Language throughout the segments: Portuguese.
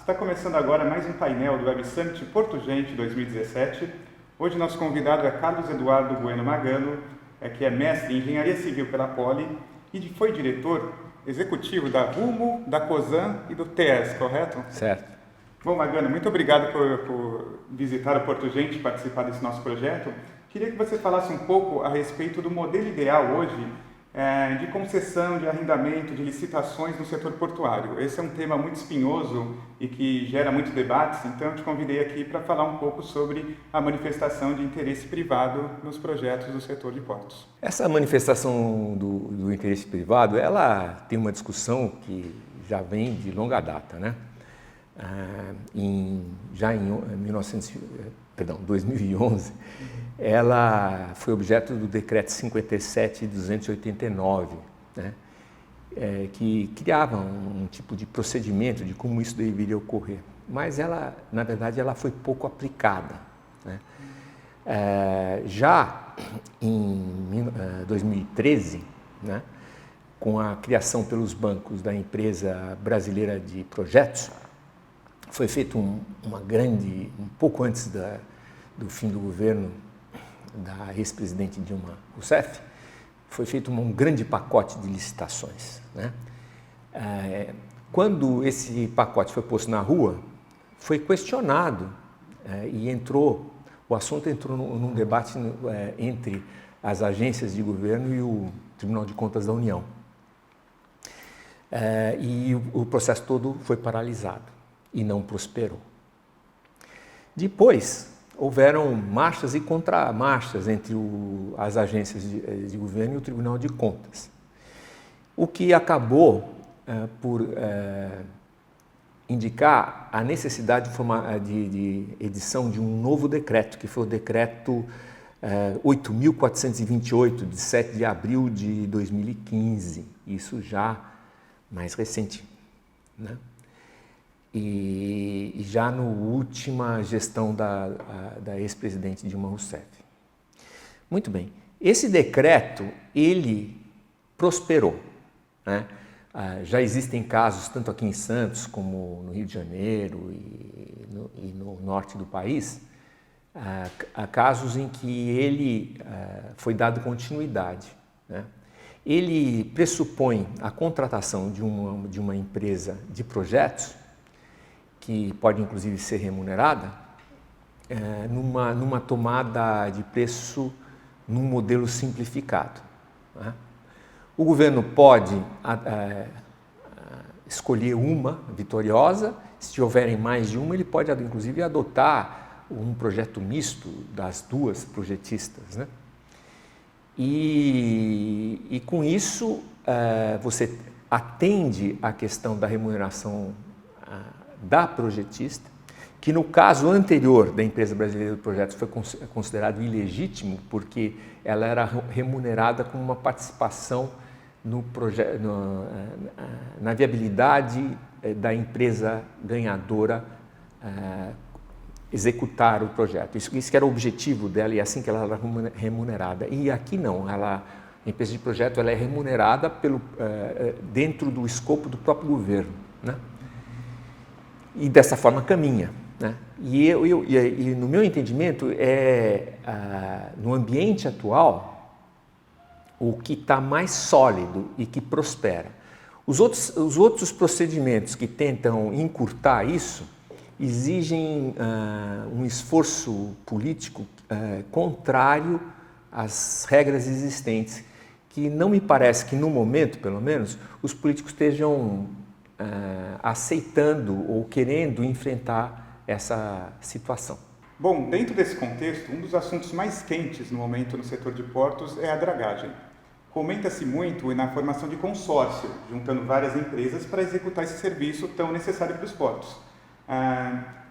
Está começando agora mais um painel do Web Summit Porto Gente 2017. Hoje nosso convidado é Carlos Eduardo Bueno Magano, que é mestre em Engenharia Civil pela Poli e foi diretor executivo da Rumo, da Cosan e do TES, correto? Certo. Bom, Magano, muito obrigado por visitar o Porto Gente e participar desse nosso projeto. Queria que você falasse um pouco a respeito do modelo ideal hoje de concessão, de arrendamento, de licitações no setor portuário. Esse é um tema muito espinhoso e que gera muitos debates, então eu te convidei aqui para falar um pouco sobre a manifestação de interesse privado nos projetos do setor de portos. Essa manifestação do interesse privado, ela tem uma discussão que já vem de longa data, né? Já em 2011, ela foi objeto do Decreto 57.289, né, que criava um tipo de procedimento de como isso deveria ocorrer. Mas ela, na verdade, ela foi pouco aplicada, né? Já em 2013, né, com a criação pelos bancos da Empresa Brasileira de Projetos, foi feito um pouco antes do fim do governo da ex-presidente Dilma Rousseff, foi feito um grande pacote de licitações, né? Quando esse pacote foi posto na rua, foi questionado e o assunto entrou num debate entre as agências de governo e o Tribunal de Contas da União. E o processo todo foi paralisado e não prosperou. Depois, houveram marchas e contramarchas entre as agências de governo e o Tribunal de Contas, o que acabou por indicar a necessidade de edição de um novo decreto, que foi o Decreto 8.428, de 7 de abril de 2015, isso já mais recente, né? E já na última gestão da ex-presidente Dilma Rousseff. Muito bem, esse decreto, ele prosperou, né? Já existem casos, tanto aqui em Santos, como no Rio de Janeiro e no norte do país, há casos em que ele foi dado continuidade, né? Ele pressupõe a contratação de uma empresa de projetos, que pode inclusive ser remunerada, numa tomada de preço num modelo simplificado, né? O governo pode escolher uma vitoriosa, se houverem mais de uma, ele pode inclusive adotar um projeto misto das duas projetistas, né? E com isso você atende à questão da remuneração da projetista, que no caso anterior da Empresa Brasileira de Projetos foi considerado ilegítimo, porque ela era remunerada com uma participação na viabilidade da empresa ganhadora executar o projeto. Isso que era o objetivo dela e assim que ela era remunerada. E aqui não, a empresa de projeto ela é remunerada dentro do escopo do próprio governo, né? E dessa forma caminha, né? E no meu entendimento, no ambiente atual, o que está mais sólido e que prospera. Os outros procedimentos que tentam encurtar isso exigem um esforço político contrário às regras existentes, que não me parece que, no momento, pelo menos, os políticos estejam aceitando ou querendo enfrentar essa situação. Bom, dentro desse contexto, um dos assuntos mais quentes no momento no setor de portos é a dragagem. Comenta-se muito na formação de consórcio, juntando várias empresas para executar esse serviço tão necessário para os portos.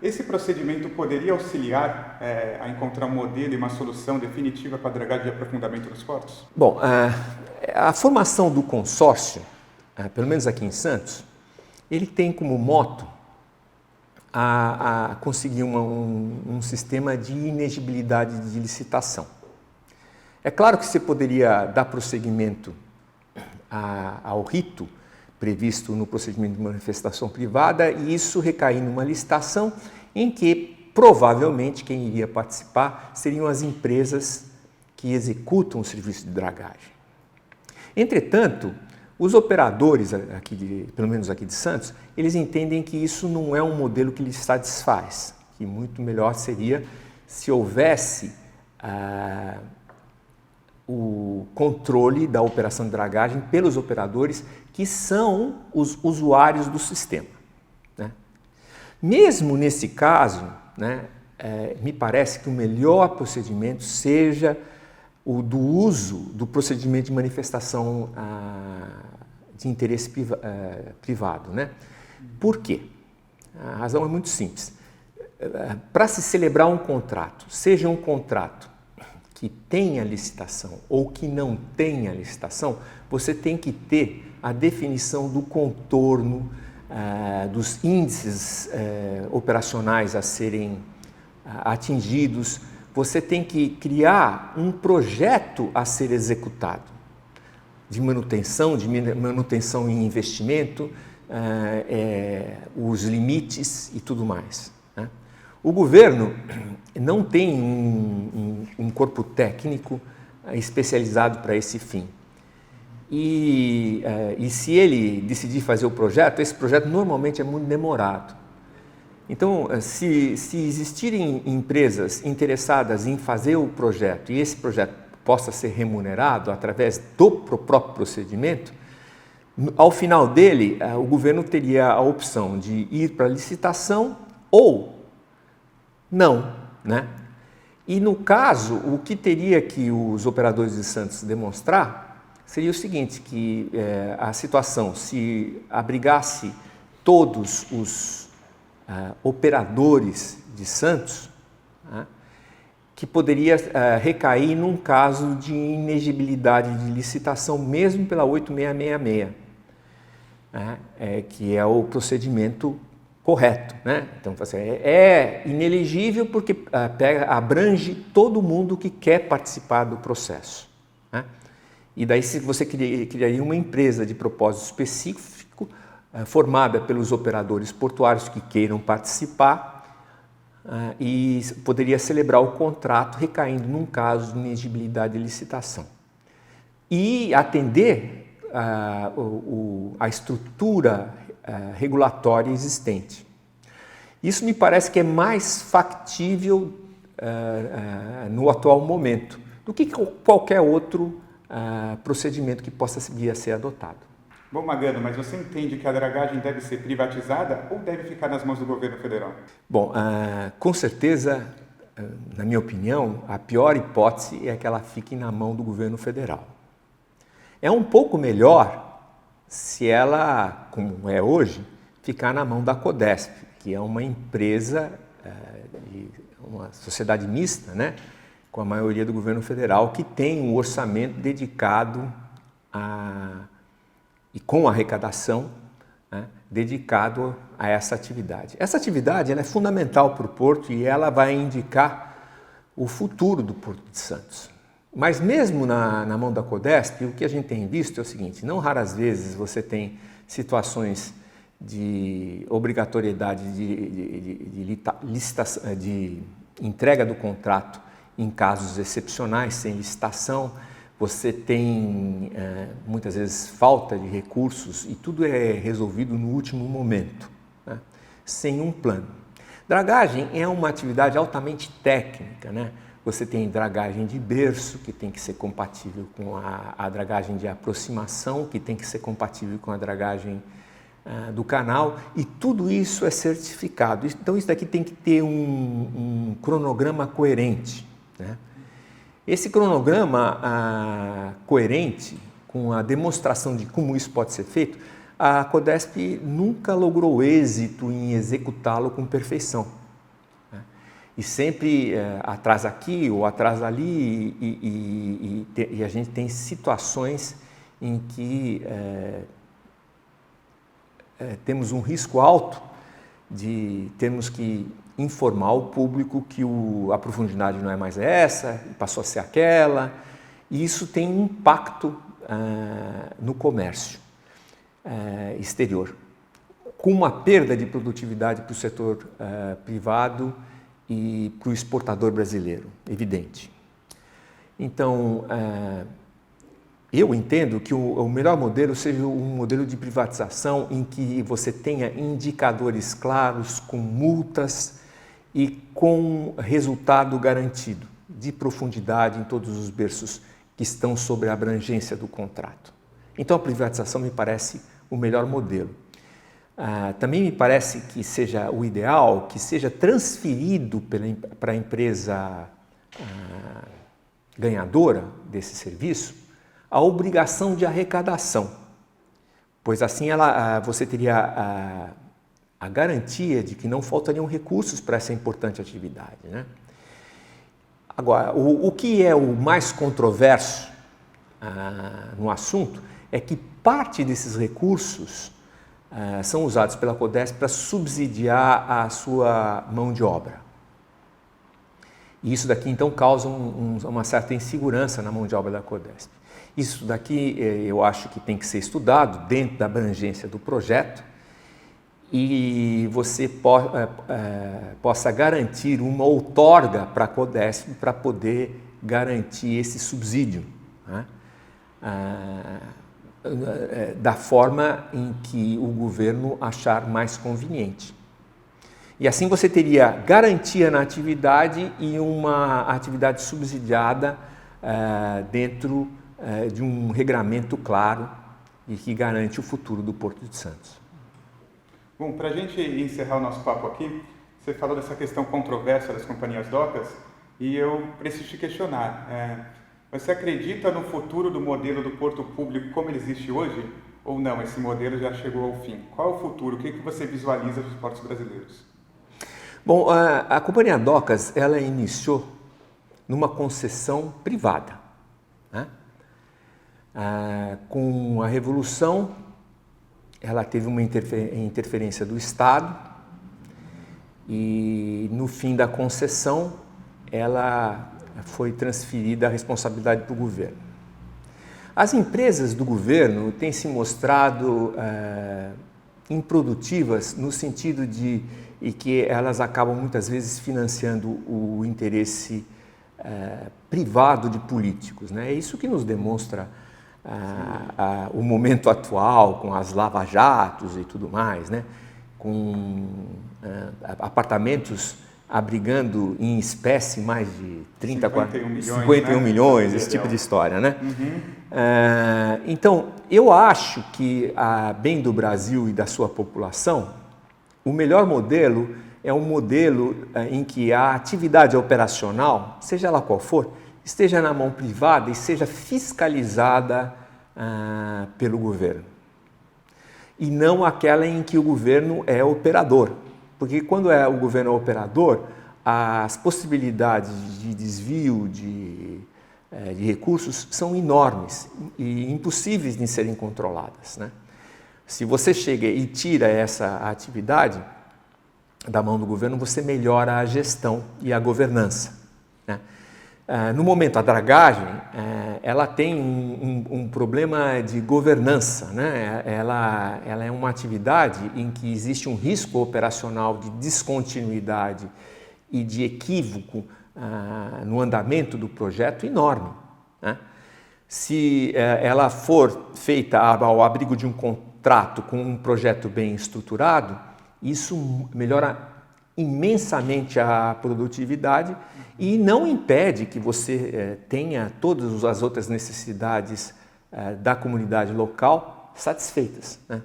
Esse procedimento poderia auxiliar a encontrar um modelo e uma solução definitiva para a dragagem de aprofundamento nos portos? Bom, a formação do consórcio, pelo menos aqui em Santos, ele tem como moto a conseguir um sistema de inexigibilidade de licitação. É claro que você poderia dar prosseguimento ao rito previsto no procedimento de manifestação privada, e isso recair numa licitação em que provavelmente quem iria participar seriam as empresas que executam o serviço de dragagem. Entretanto, os operadores, pelo menos aqui de Santos, eles entendem que isso não é um modelo que lhes satisfaz, que muito melhor seria se houvesse o controle da operação de dragagem pelos operadores que são os usuários do sistema, né? Mesmo nesse caso, né, me parece que o melhor procedimento seja o do uso do procedimento de manifestação de interesse privado, né? Por quê? A razão é muito simples. Para se celebrar um contrato, seja um contrato que tenha licitação ou que não tenha licitação, você tem que ter a definição do contorno, dos índices operacionais a serem atingidos. Você tem que criar um projeto a ser executado de manutenção em investimento, os limites e tudo mais, né? O governo não tem um corpo técnico especializado para esse fim. E se ele decidir fazer o projeto, esse projeto normalmente é muito demorado. Então, se existirem empresas interessadas em fazer o projeto e esse projeto possa ser remunerado através do próprio procedimento, ao final dele, o governo teria a opção de ir para a licitação ou não, né? E no caso, o que teria que os operadores de Santos demonstrar seria o seguinte, que a situação, se abrigasse todos os operadores de Santos, né, que poderia recair num caso de inexigibilidade de licitação, mesmo pela 8666, né, que é o procedimento correto, né? Então, é inelegível porque abrange todo mundo que quer participar do processo, né? E daí, se você criaria uma empresa de propósito específico, formada pelos operadores portuários que queiram participar, e poderia celebrar o contrato recaindo num caso de inexigibilidade de licitação. E atender a estrutura regulatória existente. Isso me parece que é mais factível no atual momento do que qualquer outro procedimento que possa vir a ser adotado. Bom, Magano, mas você entende que a dragagem deve ser privatizada ou deve ficar nas mãos do governo federal? Bom, com certeza, na minha opinião, a pior hipótese é que ela fique na mão do governo federal. É um pouco melhor se ela, como é hoje, ficar na mão da Codesp, que é uma empresa, uma sociedade mista, né, com a maioria do governo federal, que tem um orçamento dedicado e com arrecadação, né, dedicado a essa atividade. Essa atividade ela é fundamental para o Porto e ela vai indicar o futuro do Porto de Santos. Mas mesmo na mão da Codesp, o que a gente tem visto é o seguinte, não raras vezes você tem situações de obrigatoriedade de entrega do contrato em casos excepcionais, sem licitação, você tem muitas vezes falta de recursos e tudo é resolvido no último momento, né, sem um plano. Dragagem é uma atividade altamente técnica, né? Você tem dragagem de berço, que tem que ser compatível com a dragagem de aproximação, que tem que ser compatível com a dragagem do canal, e tudo isso é certificado. Então, isso daqui tem que ter um cronograma coerente, né? Esse cronograma coerente, com a demonstração de como isso pode ser feito, a Codesp nunca logrou êxito em executá-lo com perfeição. E sempre atrás aqui ou atrás ali, e a gente tem situações em que temos um risco alto de termos que informar o público que a profundidade não é mais essa, passou a ser aquela, e isso tem um impacto no comércio. exterior, com uma perda de produtividade para o setor privado e para o exportador brasileiro, evidente. Então, eu entendo que o melhor modelo seja um modelo de privatização em que você tenha indicadores claros, com multas e com resultado garantido, de profundidade em todos os berços que estão sobre a abrangência do contrato. Então, a privatização me parece o melhor modelo. Também me parece que seja o ideal que seja transferido para a empresa ganhadora desse serviço a obrigação de arrecadação, pois assim você teria a garantia de que não faltariam recursos para essa importante atividade, né? Agora, o que é o mais controverso no assunto é que parte desses recursos são usados pela Codesp para subsidiar a sua mão de obra. E isso daqui, então, causa uma certa insegurança na mão de obra da Codesp. Isso daqui eu acho que tem que ser estudado dentro da abrangência do projeto e você possa garantir uma outorga para a Codesp para poder garantir esse subsídio, né? Da forma em que o governo achar mais conveniente. E assim você teria garantia na atividade e uma atividade subsidiada dentro de um regramento claro e que garante o futuro do Porto de Santos. Bom, para a gente encerrar o nosso papo aqui, você falou dessa questão controversa das companhias docas e eu preciso te questionar. Você acredita no futuro do modelo do porto público como ele existe hoje? Ou não, esse modelo já chegou ao fim? Qual é o futuro? O que você visualiza dos portos brasileiros? Bom, a companhia Docas, ela iniciou numa concessão privada, né? Com a Revolução, ela teve uma interferência do Estado e no fim da concessão, ela foi transferida a responsabilidade para o governo. As empresas do governo têm se mostrado improdutivas no sentido de que elas acabam muitas vezes financiando o interesse privado de políticos, né? É isso que nos demonstra o momento atual, com as lava-jatos e tudo mais, né? Com apartamentos abrigando em espécie mais de 51 milhões, esse tipo de história, né? Uhum. Então, eu acho que, a bem do Brasil e da sua população, o melhor modelo é um modelo em que a atividade operacional, seja ela qual for, esteja na mão privada e seja fiscalizada pelo governo. E não aquela em que o governo é operador. Porque quando o governo é operador, as possibilidades de desvio de recursos são enormes e impossíveis de serem controladas, né? Se você chega e tira essa atividade da mão do governo, você melhora a gestão e a governança, né? No momento, a dragagem, ela tem um problema de governança, né? Ela é uma atividade em que existe um risco operacional de descontinuidade e de equívoco no andamento do projeto enorme, né? Se ela for feita ao abrigo de um contrato com um projeto bem estruturado, isso melhora imensamente a produtividade e não impede que você tenha todas as outras necessidades da comunidade local satisfeitas, né?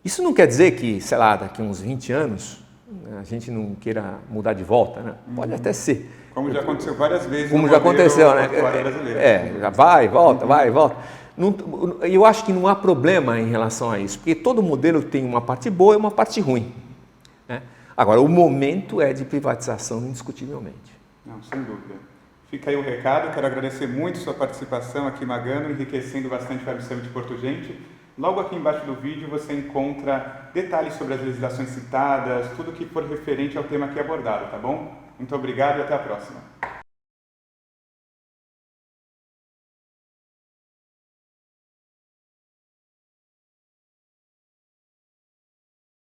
Isso não quer dizer que, sei lá, daqui a uns 20 anos a gente não queira mudar de volta, né? Pode até ser. Como já aconteceu várias vezes. Como já aconteceu, né? Já vai, volta, vai, volta. Eu acho que não há problema em relação a isso, porque todo modelo tem uma parte boa e uma parte ruim, né? Agora, o momento é de privatização, indiscutivelmente. Não, sem dúvida. Fica aí o recado, quero agradecer muito sua participação aqui, Magano, enriquecendo bastante o Web Summit Porto Gente. Logo aqui embaixo do vídeo você encontra detalhes sobre as legislações citadas, tudo que for referente ao tema aqui abordado, tá bom? Muito obrigado e até a próxima.